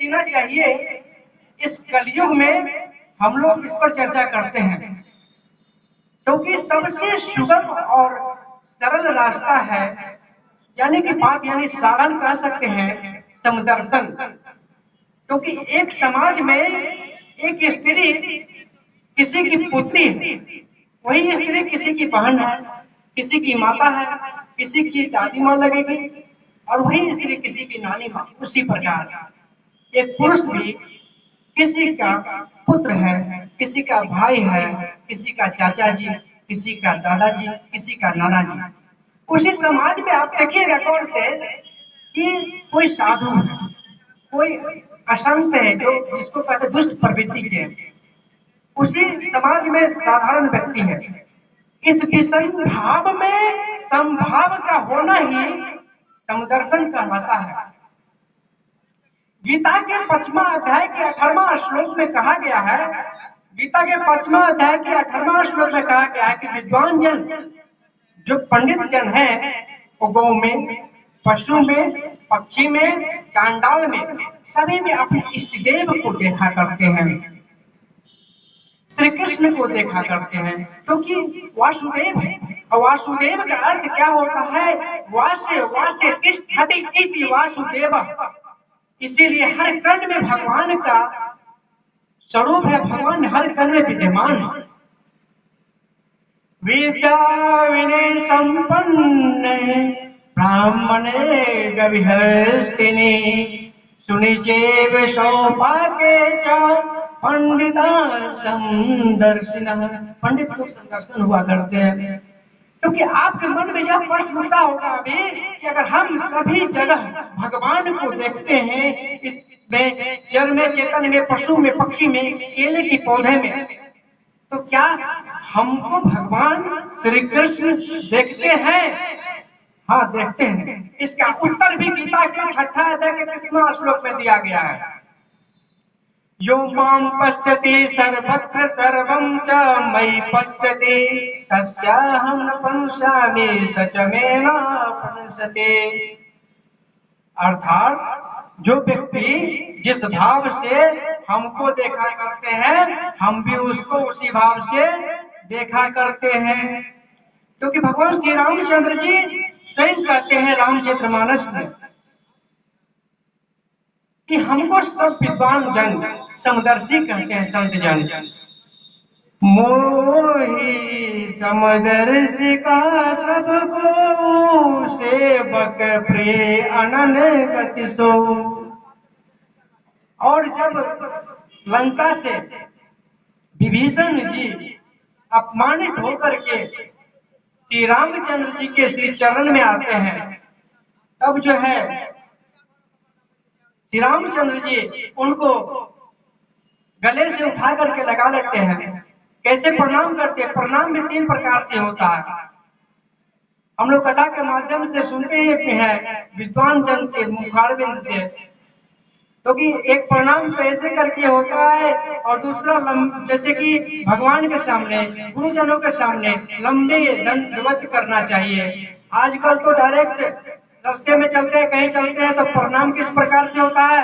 जीना चाहिए, इस कलयुग में हम लोग इस पर चर्चा करते हैं, क्योंकि सबसे सुगम और सरल रास्ता है, यानी कि बात यानी साधन कह सकते हैं समदर्शन। क्योंकि एक समाज में एक स्त्री किसी की पुत्री है, वही स्त्री किसी की बहन है, किसी की माता है, किसी की दादी माँ लगेगी, और वही स्त्री किसी की नानी माँ। उसी प्रकार एक पुरुष भी किसी का पुत्र है, किसी का भाई है, किसी का चाचा जी, किसी का दादाजी, किसी का नाना जी। उसी समाज में आप देखिएगा गौर से कि कोई साधु है, कोई असंत है, जो जिसको कहते हैं दुष्ट प्रवृत्ति के, उसी समाज में साधारण व्यक्ति है। इस विषम भाव में समभाव का होना ही समदर्शन कहलाता है। गीता के 5वां अध्याय के 18वां श्लोक में कहा गया है, गीता के 5वां अध्याय के 18वां श्लोक में कहा गया है कि विद्वान जन, जो पंडित जन है, वो गौ में, पशु में, पक्षी में, चांडाल में, सभी में अपने इष्ट देव को देखा करते हैं, श्री कृष्ण को देखा करते हैं, क्योंकि वासुदेव है। और वासुदेव का अर्थ क्या होता है? वास्य वास्य तिष्ठति इति वासुदेव। इसीलिए हर कण में भगवान का स्वरूप है, भगवान हर कण में विद्यमान है। विद्या विनय संपन्न ब्राह्मणे गविहस्तिनि सुनिचेव सौभाग्ये च पंडिता समदर्शिनः। पंडित लोग समदर्शन हुआ करते हैं। क्योंकि आपके मन में यह प्रश्न उठता होगा अभी कि अगर हम सभी जगह भगवान को देखते हैं, इसमें जल में, चेतन में, पशु में, पक्षी में, केले की पौधे में, तो क्या हमको भगवान श्री कृष्ण देखते हैं? हाँ, देखते हैं। इसका उत्तर भी गीता के 6 अध्याय के 30वां श्लोक में दिया गया है। यो मां पश्यति सर्वत्र सर्वं च मयि पश्यति तस्याहं न पंसामि स च मे न पंसते। अर्थात जो व्यक्ति जिस भाव से हमको देखा करते हैं, हम भी उसको उसी भाव से देखा करते हैं। क्योंकि भगवान श्री रामचंद्र जी स्वयं कहते हैं रामचरितमानस में कि हमको सब विद्वान जन समदर्शी कहते हैं, संत जन। मोहि समदर्शी का सबको सेवक प्रिय अनन गति सो। और जब लंका से विभीषण जी अपमानित होकर के श्री रामचंद्र जी के श्री चरण में आते हैं, तब जो है श्री रामचंद्र जी उनको गले से उठा करके लगा लेते हैं। कैसे प्रणाम करते हैं? प्रणाम भी 3 प्रकार से होता है। हम लोग कथा के माध्यम से सुनते हैं विद्वान जन के मुखारबिंद से, क्योंकि एक प्रणाम तो ऐसे करके होता है, और दूसरा जैसे कि भगवान के सामने, गुरुजनों के सामने लंबे दंडवत करना चाहिए। आजकल तो डायरेक्ट रास्ते में चलते हैं, कहीं चलते हैं, तो प्रणाम किस प्रकार से होता है?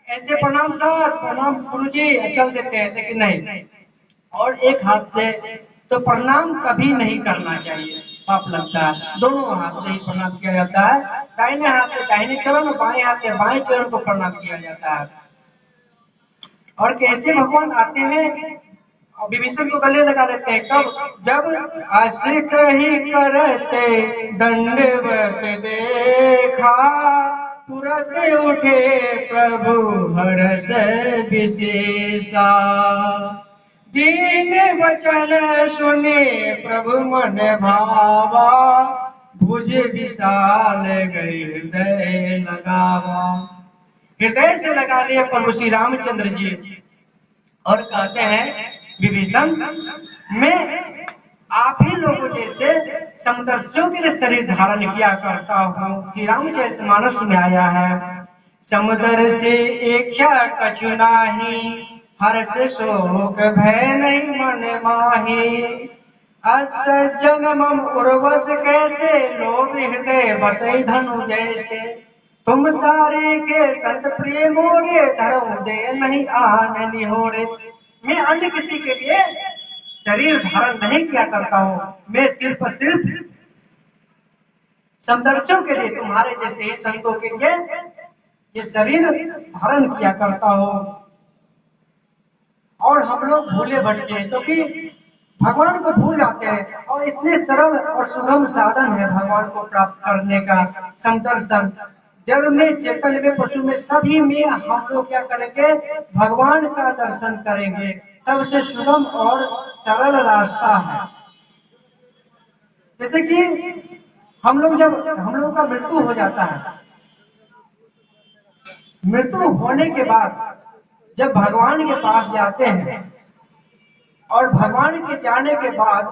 ऐसे प्रणाम सर, प्रणाम गुरुजी, चल देते हैं, लेकिन नहीं। और एक हाथ से तो प्रणाम कभी नहीं करना चाहिए, पाप लगता है। दोनों हाथ से ही प्रणाम किया जाता है। दाहिने हाथ से दाहिने चरण, बाएं हाथ से बाएं चरण को प्रणाम किया जाता है। और कैसे भगवान आते हैं और विभीषण को गले लगा लेते हैं? कब? जब आशिक ही करते दंडवत देखा, तुरंत उठे प्रभु हर्ष विशेषा। दीन वचन सुने प्रभु मन भावा, भुज विशाल गए हृदय लगावा। हृदय से लगा लिए प्रभु श्री रामचंद्र जी और कहते हैं विभीषण, मैं आप ही लोगों जैसे समदर्शियों के लिए शरीर धारण किया करता हूँ। श्री रामचरितमानस में आया है, समदर्शी इच्छा कछु नाही, हर्ष शोक भय नहीं मन माही। अस जन्मम उर्वश कैसे, लोभ हृदय बसई धनु जैसे। तुम सारे के संत प्रिय मोरे, धर्म दे नहीं आन निहोरे। मैं अन्य किसी के लिए शरीर धारण नहीं किया करता हूँ, मैं सिर्फ समदर्शियों के लिए, तुम्हारे जैसे ही संतों के लिए ये शरीर धारण किया करता हूँ। और हम लोग भूले भटके, क्योंकि भगवान को भूल जाते हैं। और इतने सरल और सुगम साधन है भगवान को प्राप्त करने का, समदर्शन। जड़ में, चेतन में, पशु में, सभी में हम लोग क्या करेंगे? भगवान का दर्शन करेंगे। सबसे सुगम और सरल रास्ता है। जैसे कि हम लोग का मृत्यु हो जाता है, मृत्यु होने के बाद जब भगवान के पास जाते हैं, और भगवान के जाने के बाद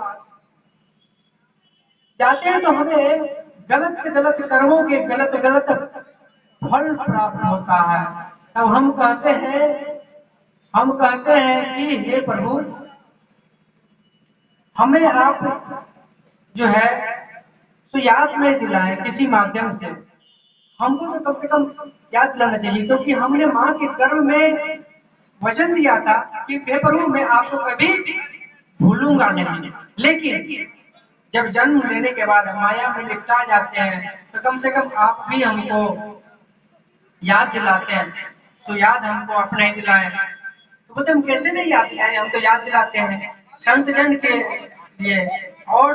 जाते हैं तो हमें गलत कर्मों के गलत फल प्राप्त होता है। तब हम कहते हैं कि हे प्रभु, हमें आप जो है सो याद नहीं दिलाए किसी माध्यम से। हमको तो कम से कम याद दिलाना चाहिए, क्योंकि हमने माँ के गर्भ में वचन दिया था कि हे प्रभु, मैं आपको कभी भूलूंगा नहीं। लेकिन जब जन्म लेने के बाद माया में लिपटा जाते हैं, तो कम से कम आप भी हमको याद दिलाते हैं। तो याद हमको अपने ही दिलाए। तो बोलते हम कैसे नहीं याद दिलाए? हम तो याद दिलाते हैं संत जन के लिए। और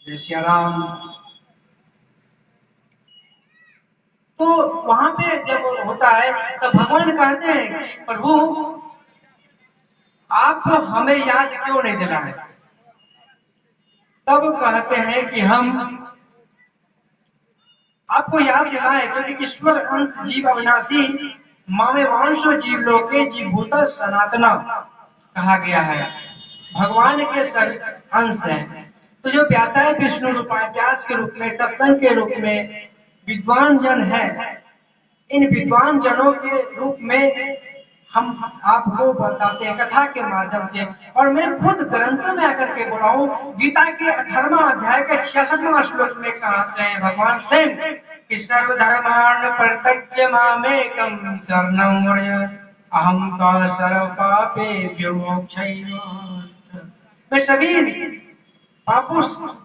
जय श्री राम। तो वहां पे जब होता है तो भगवान कहते हैं कि प्रभु, आप हमें याद क्यों नहीं दिलाए? तब कहते हैं कि हम आपको याद दिलाए क्योंकि ईश्वर अंश जीव अविनाशी, मामे वांशो जीव लोके जीवभूत सनातना कहा गया है। भगवान के सब अंश है। तो जो व्यासाय विष्णु रूपाय, व्यास के रूप में, सत्संग के रूप में विद्वान जन है, इन विद्वान जनों के रूप में हम आपको बताते हैं कथा के माध्यम से। और मैं खुद ग्रंथों में आकर के बोला हूँ। गीता के 18वां अध्याय के 66वां श्लोक में कहते हैं भगवान स्वयं कि सर्वधर्मान् परित्यज्य मामेकं शरणं व्रज, अहं त्वा सर्व पापेभ्यो मोक्षयिष्यामि। मैं सभी पापों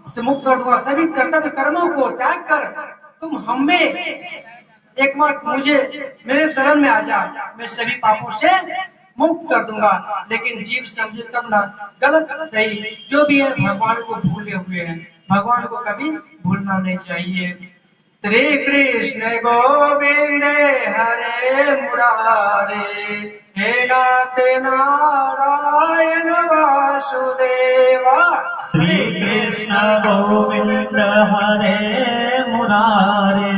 से मुक्त कर दूंगा, सभी कर्तव्य कर्मों को त्याग कर तुम हमें एकमात्र मुझे मेरे शरण में आ जा, मैं सभी पापों से मुक्त कर दूंगा। लेकिन जीव समझे तब ना, गलत सही जो भी है भगवान को भूले हुए हैं। भगवान को कभी भूलना नहीं चाहिए। श्री कृष्ण गोविंद हरे मुरारे, हे नाथ नारायण वासुदेवा। श्री कृष्ण गोविंद हरे मुरारे,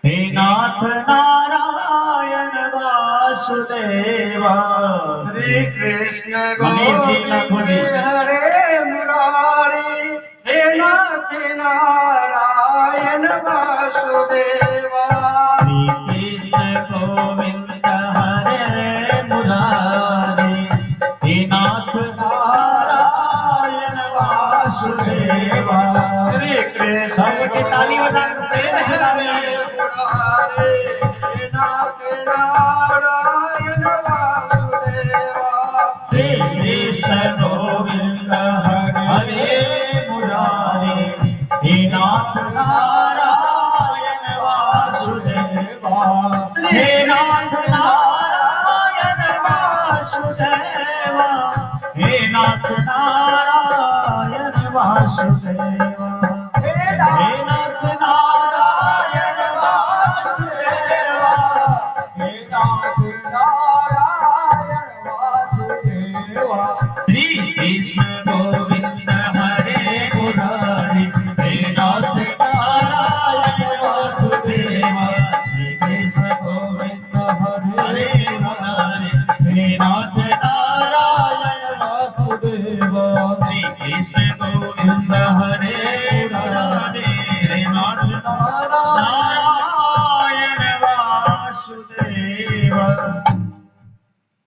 हे नाथ नारायण वासुदेवा। श्री कृष्ण गोविंद हरे मुरारी, हे नाथ नारायण वासुदेवा। श्री कृष्ण गोविंद हरे मुरारी, हे नाथ नारायण वासुदेवा। श्री कृष्ण सबके ताली बजा कर प्रेम से गावे। नाथ नारायण वासुदेवा। श्री कृष्ण गोविंद हरे मुरारी, हे नाथ नारायण वासुदेवा। हे नाथ नारायण वासुदेवा, हे नाथ नारायण वासुदेवा। हे नाथ नारायण वासुदेवा, हे नाथ नारायण वासुदेवा। श्री कृष्ण गोविंद हरे मुरारी, हे नाथ नारायण वासुदेवा। श्री कृष्ण गोविंद हरे मुरारी, हे नाथ नारायण वासुदेवा। श्री कृष्ण गोविंद हरे